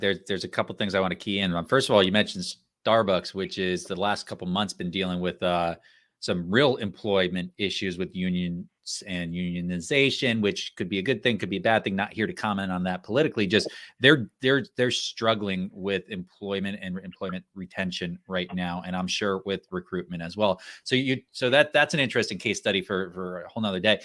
there's a couple things I want to key in on. First of all, you mentioned Starbucks, which is the last couple months been dealing with some real employment issues with unions and unionization, which could be a good thing, could be a bad thing. Not here to comment on that politically. Just they're struggling with employment and employment retention right now, and I'm sure with recruitment as well. So that's an interesting case study for a whole nother day.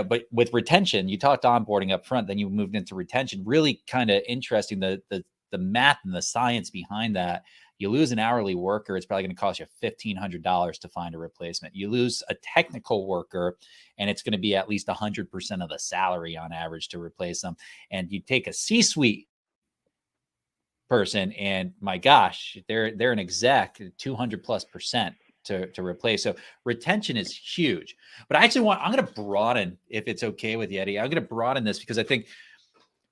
But with retention, you talked onboarding up front, then you moved into retention. Really kind of interesting the math and the science behind that. You lose an hourly worker, it's probably going to cost you $1,500 to find a replacement. You lose a technical worker, and it's going to be at least 100% of the salary on average to replace them. And you take a C-suite person, and my gosh, they're an exec, 200+% to replace. So retention is huge. But I'm going to broaden, if it's okay with you, Eddie. I'm going to broaden this because I think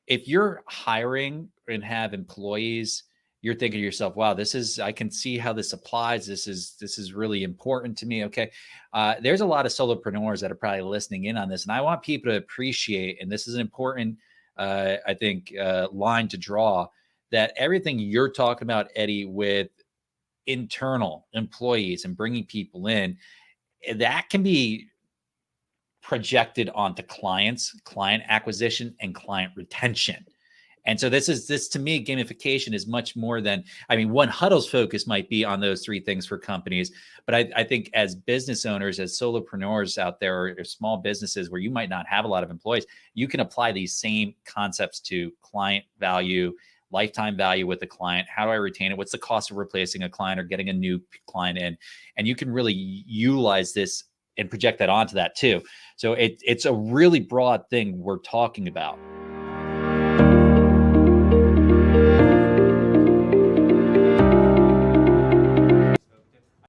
if you're hiring and have employees, you're thinking to yourself, wow, I can see how this applies. This is really important to me. Okay. There's a lot of solopreneurs that are probably listening in on this. And I want people to appreciate, and this is an important, I think, line to draw, that everything you're talking about, Eddie, with internal employees and bringing people in, that can be projected onto client acquisition and client retention. And so this to me, gamification is much more than, one Huddle's focus might be on those three things for companies. But I think as business owners, as solopreneurs out there, or small businesses where you might not have a lot of employees, you can apply these same concepts to client value, lifetime value with the client. How do I retain it? What's the cost of replacing a client or getting a new client in? And you can really utilize this and project that onto that too. So it's a really broad thing we're talking about.